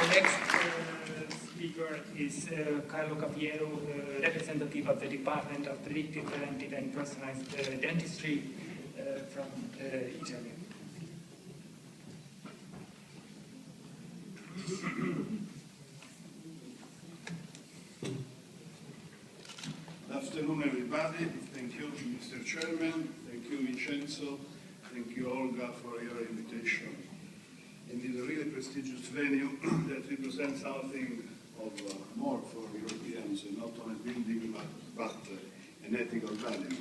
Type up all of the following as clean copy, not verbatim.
next speaker is Carlo Cafiero, representative of the Department of Predictive, Preventive and Personalized Dentistry from Italy. Good afternoon, everybody. Thank you, Mr. Chairman. Thank you, Vincenzo. Thank you, Olga, for your invitation. It is a really prestigious venue that represents something of more for Europeans, not only building but an ethical value.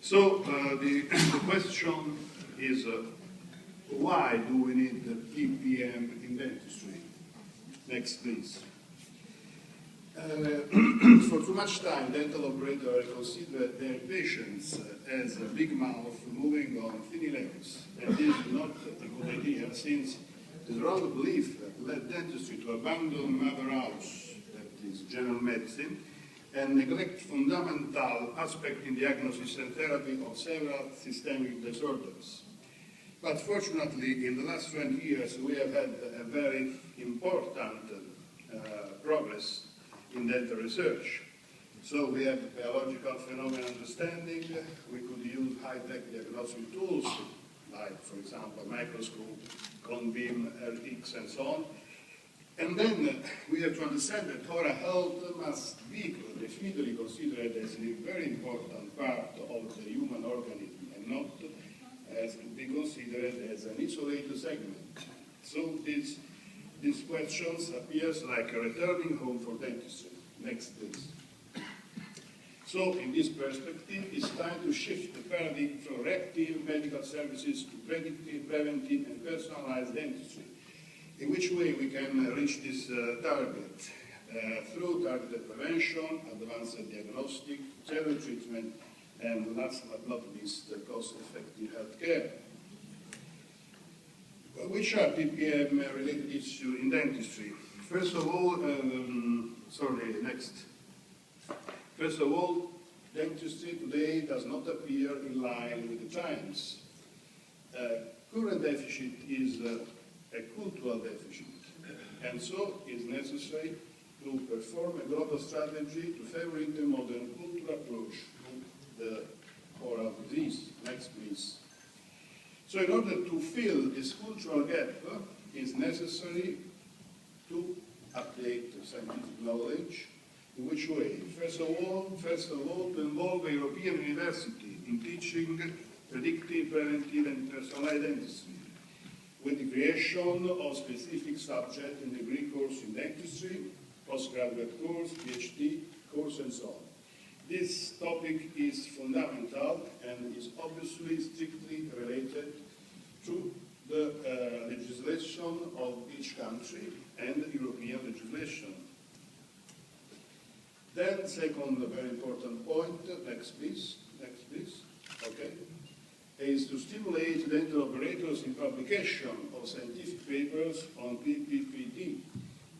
So the question is, why do we need the PPM in dentistry? Next, please. For too much time, dental operators consider their patients as a big mouth moving on thin legs. And this is not a good idea, since the wrong belief led dentistry to abandon Mother House, that is general medicine, and neglect fundamental aspect in diagnosis and therapy of several systemic disorders. But fortunately, in the last 20 years, we have had a very important progress in dental research. So we have biological phenomena understanding. We could use high-tech diagnostic tools, like, for example, microscope, cone beam, RX, and so on. And then we have to understand that oral health must be definitely considered as a very important part of the human organism, and not as to be considered as an isolated segment. So these questions appears like a returning home for dentistry. Next, please. So, in this perspective, it's time to shift the paradigm from reactive medical services to predictive, preventive, and personalized dentistry. In which way we can reach this target? Through targeted prevention, advanced diagnostic, tailored treatment, and last but not least, cost-effective healthcare. Which are PPM-related issues in dentistry? First of all, First of all, dentistry today does not appear in line with the times. Current deficit is a cultural deficit, and so it is necessary to perform a global strategy to favor the modern cultural approach to the oral disease. Next, please. So in order to fill this cultural gap, it is necessary to update scientific knowledge. In which way? First of all, to involve a European university in teaching predictive, preventive, and personalized dentistry, with the creation of specific subjects in degree course in dentistry, postgraduate course, PhD course, and so on. This topic is fundamental and is obviously strictly related to the legislation of each country and European legislation. Then, second very important point, next please, okay, is to stimulate dental operators in publication of scientific papers on PPPD.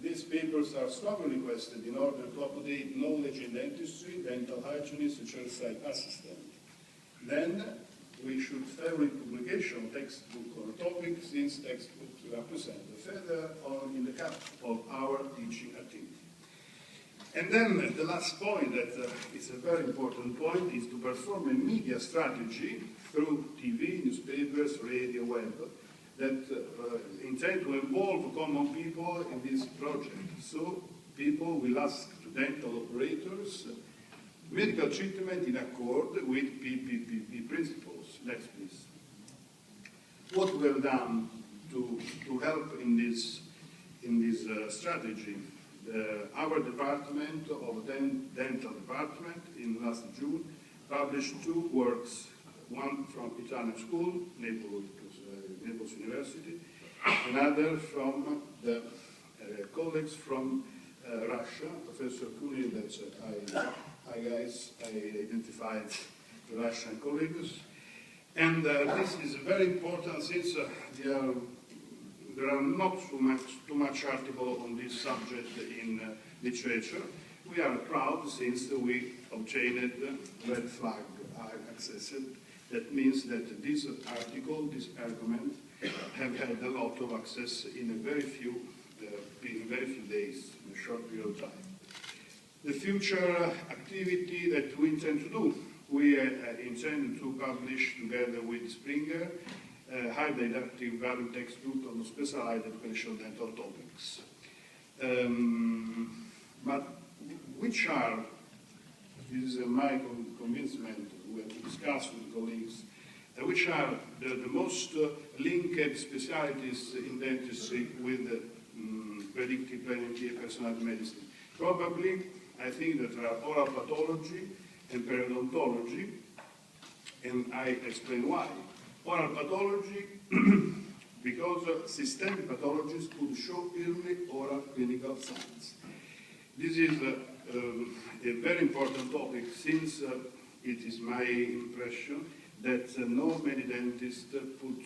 These papers are strongly requested in order to update knowledge in dentistry, dental hygienist, and chairside assistant. Then, we should favor publication of textbook on a topic, since textbooks represent the feather in the cap of our teaching activity. And then the last point that is a very important point is to perform a media strategy through TV, newspapers, radio, web, that intend to involve common people in this project. So people will ask to dental operators medical treatment in accord with PPPP principles. Next, please. What we have done to help in this strategy? Our department of dental department in last June published 2 works, one from Italian school, Naples University, another from the colleagues from Russia, Professor Kuni, that I identified the Russian colleagues. And this is very important since there are not too much article on this subject in literature. We are proud since we obtained red flag access. That means that this article, this argument, have had a lot of access in a very few short period of time. The future activity that we intend to do, we intend to publish together with Springer high didactic value textbook on specialized educational dental topics. But which are, this is my convincement, we have to discuss with colleagues, which are the most linked specialties in dentistry with predictive preventive personalized medicine? Probably, I think that there are oral pathology and periodontology, and I explain why. Oral pathology, because systemic pathologies could show early oral clinical signs. This is a very important topic, since it is my impression that not many dentists put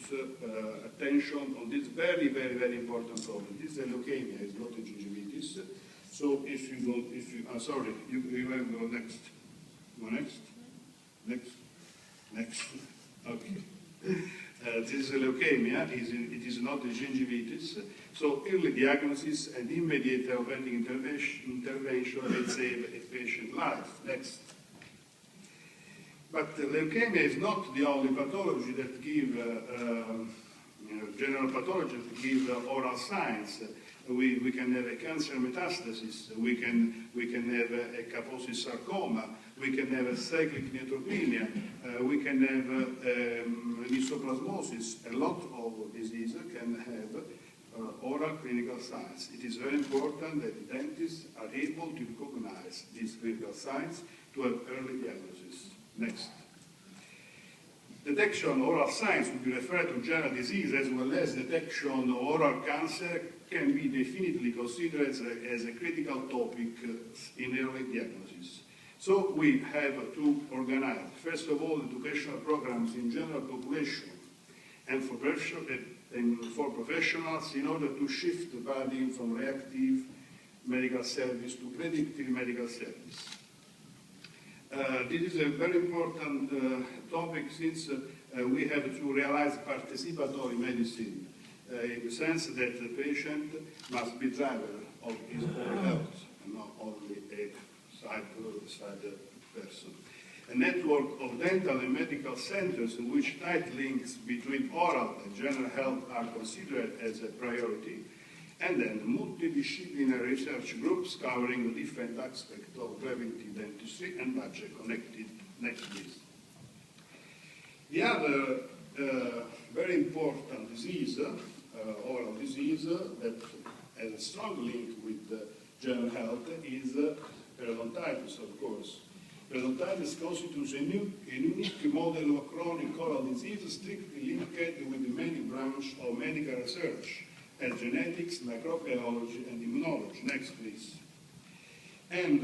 attention on this very, very, very important topic. This is a leukemia, it's not a gingivitis. So if you go, sorry, you have to go next. Go next? Next. Okay. This is a leukemia, it is not a gingivitis. So early diagnosis and immediate preventive intervention may save a patient's life. Next. But leukemia is not the only pathology that give, general pathology that give oral signs. We can have a cancer metastasis, we can have a Kaposi sarcoma, we can have a cyclic neutropenia, we can have myxoplasmosis. A lot of diseases can have oral clinical signs. It is very important that dentists are able to recognize these clinical signs to have early diagnosis. Next. Detection of oral signs would be referred to general disease as well as detection of oral cancer can be definitely considered as a critical topic in early diagnosis. So we have to organize, first of all, educational programs in general population and for professionals in order to shift the paradigm from reactive medical service to predictive medical service. This is a very important topic, since we have to realize participatory medicine in the sense that the patient must be driver of his own health and not only a side person. A network of dental and medical centers in which tight links between oral and general health are considered as a priority, and then multidisciplinary research groups covering the different aspects of preventive dentistry and budget connected. Next, please. The other very important disease, oral disease, that has a strong link with general health is periodontitis, of course. Periodontitis constitutes a unique model of chronic oral disease strictly linked with the many branches of medical research, as genetics, microbiology, and immunology. Next, please. And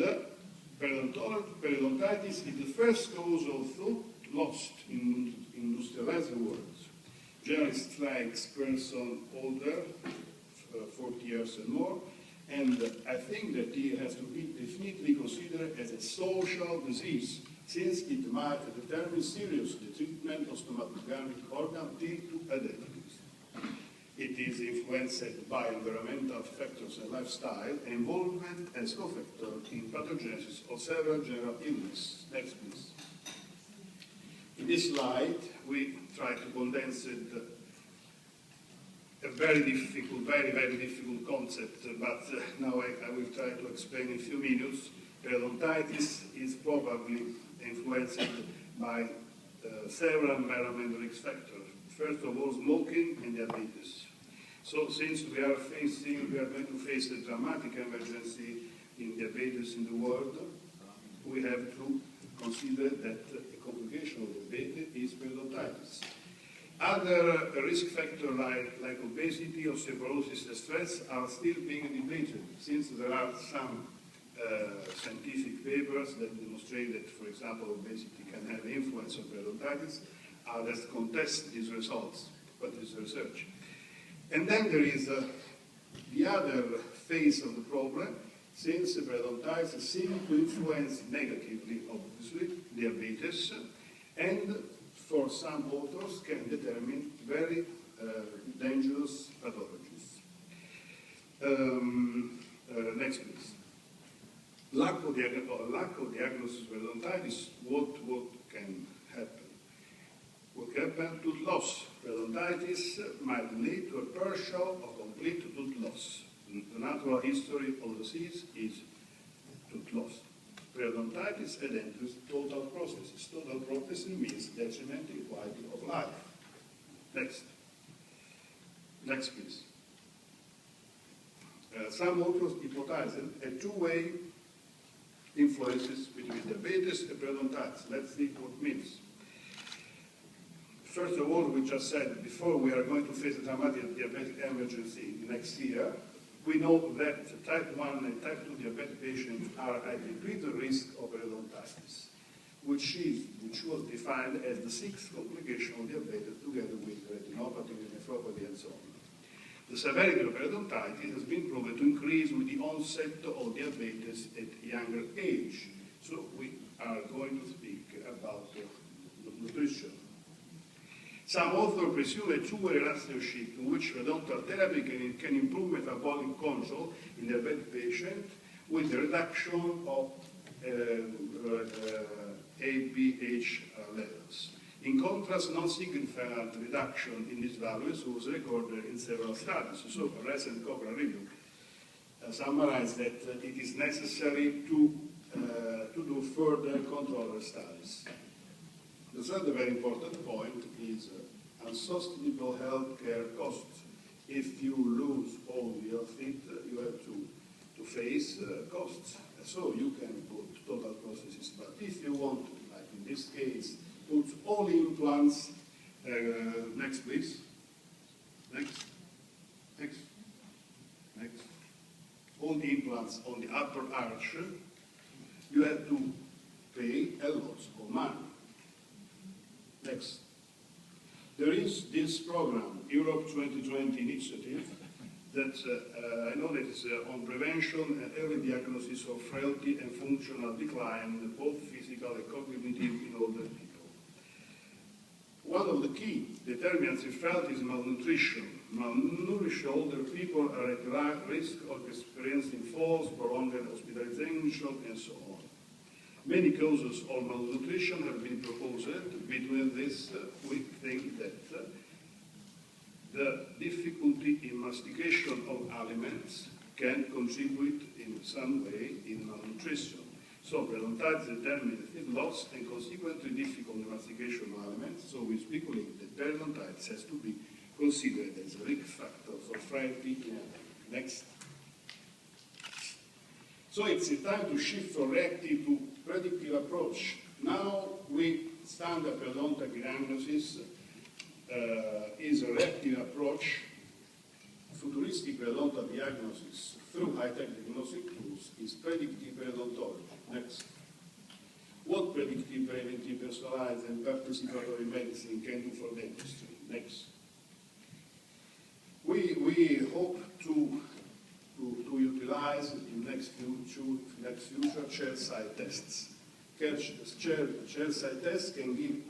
periodontitis is the first cause of thought lost in industrialized world. Generally strikes person older, 40 years and more, and I think that it has to be definitely considered as a social disease, since it might determine seriously the treatment of stomatogenic organ due to identities. It is influenced by environmental factors and lifestyle, involvement as cofactor in pathogenesis of several general illnesses. Next, please. In this slide, we try to condense it, a very difficult, very, very difficult concept, but now I will try to explain in a few minutes. Periodontitis is probably influenced by several environmental risk factors. First of all, smoking and diabetes. So since we are going to face a dramatic emergency in diabetes in the world, we have to consider that a complication of diabetes is periodontitis. Other risk factors like obesity, osteoporosis, and stress are still being debated, since there are some scientific papers that demonstrate that, for example, obesity can have influence on periodontitis. Others contest these results, but it's research. And then there is the other phase of the problem, since periodontitis seems to influence negatively, obviously, diabetes, and for some authors can determine very dangerous pathologies. Next, please. Lack of diagnosis of periodontitis, what can happen? What can happen? Tooth loss. Periodontitis might lead to a partial or complete tooth loss. The natural history of the disease is tooth loss. Periodontitis enters total prosthesis. Total prosthesis means detrimental quality of life. Next. Next, please. Some authors hypothesize a two-way influences between diabetes and periodontitis. Let's see what it means. First of all, we just said before we are going to face a dramatic diabetic emergency next year. We know that type 1 and type 2 diabetic patients are at increased risk of periodontitis, which was defined as the sixth complication of diabetes together with retinopathy, nephropathy, and so on. The severity of periodontitis has been proven to increase with the onset of diabetes at a younger age. So we are going to speak about nutrition. Some authors pursue a two-way relationship in which periodontal therapy can improve metabolic control in diabetic patients with the reduction of APH levels. In contrast, non-significant reduction in these values was recorded in several studies. So a recent Cochrane review summarized that it is necessary to do further controller studies. The third very important point is unsustainable healthcare costs. If you lose all your teeth, you have to face costs. So you can put total prosthesis. But if you want to, like in this case, put all implants, next please, next, all the implants on the upper arch, you have to pay a lot of money. Next. There is this program, Europe 2020 initiative, that I know that is on prevention and early diagnosis of frailty and functional decline, both physical and cognitive in older people. One of the key determinants of frailty is malnutrition. Malnourished older people are at risk of experiencing falls, prolonged hospitalization, and so on. Many causes of malnutrition have been proposed. Between this, we think that the difficulty in mastication of aliments can contribute in some way in malnutrition. So periodontitis determines teeth loss and consequently difficult mastication of aliments. So we speculate that periodontitis has to be considered as a risk factor for frailty in adults. Next. So it's a time to shift from reactive to predictive approach. Now standard periodontal diagnosis is a reactive approach. Futuristic periodontal diagnosis through high-tech diagnostic tools is predictive periodontology. Next. What predictive, preventive, personalized, and participatory medicine can do for dentistry? Next. We hope to utilize in next future chair-side tests. Chair-side tests can give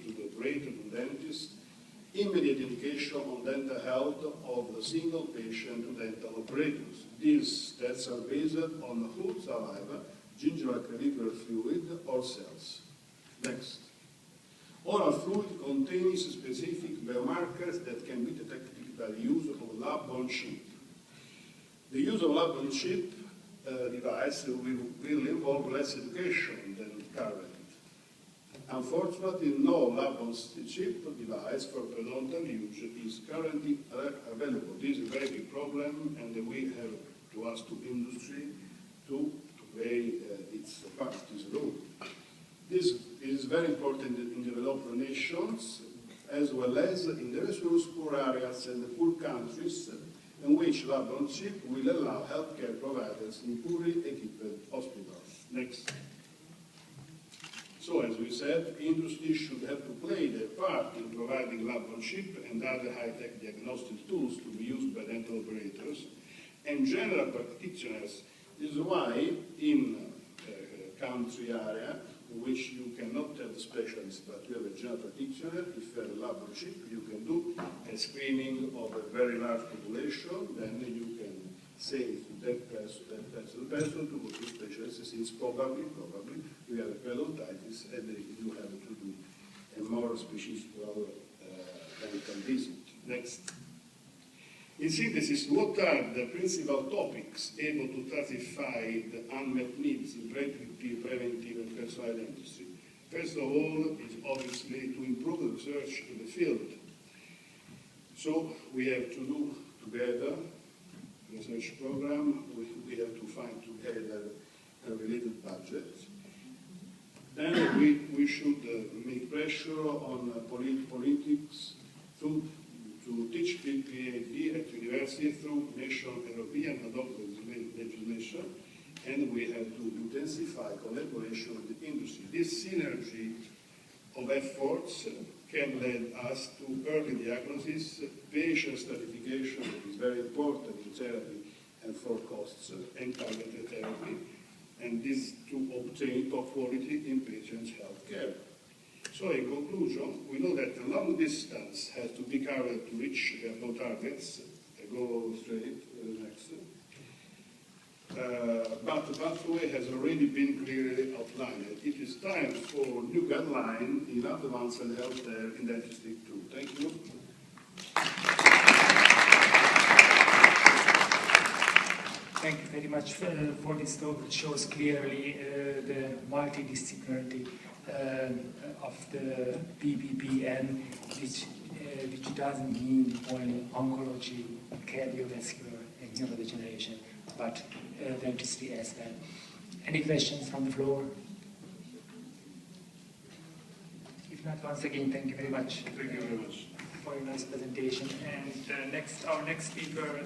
to the operator, to the dentist, immediate indication on dental health of the single patient to dental operators. These tests are based on whole saliva, gingival fluid, or cells. Next. Oral fluid contains specific biomarkers that can be detected by the use of a lab-on-chip. The use of lab-on-chip device will involve less education than current. Unfortunately, no lab-on-chip device for periodontal use is currently available. This is a very big problem, and we have to ask the industry to play its part, its role. This is very important in developed nations, as well as in the resource poor areas and the poor countries, in which lab-on-chip will allow healthcare providers in poorly equipped hospitals. Next. So, as we said, industry should have to play their part in providing lab-on-chip and other high-tech diagnostic tools to be used by dental operators and general practitioners. This is why in country area in which you cannot have a specialist, but you have a general practitioner, if you have a lab-on-chip, you can do a screening of a very large population, then you can say to that person to go to specialist, since probably you have a periodontitis and you have to do a more specific medical visit. Next. In synthesis, what are the principal topics able to classify the unmet needs in predictive, preventive, and personal dentistry? First of all, is obviously to improve the research in the field. So we have to do together research program. We have to find together a related budget. Then we should make pressure on politics to teach PPAD at university through national, European adopted legislation, and we have to intensify collaboration with the industry. This synergy of efforts can lead us to early diagnosis, patient stratification, that is very important in therapy and for costs, and targeted therapy, and this to obtain top quality in patients' health care. So in conclusion, we know that the long distance has to be covered to reach the targets. Go straight, next. But the pathway has already been clearly outlined. It is time for new guidelines in advanced healthcare in dentistry too. Thank you. Thank you very much for this talk, which shows clearly the multidisciplinarity of the PPPN, which doesn't mean only oncology, cardiovascular, and neurodegeneration, but dentistry as well. Any questions from the floor? If not, once again, thank you very much. Thank you very much for your nice presentation. And our next speaker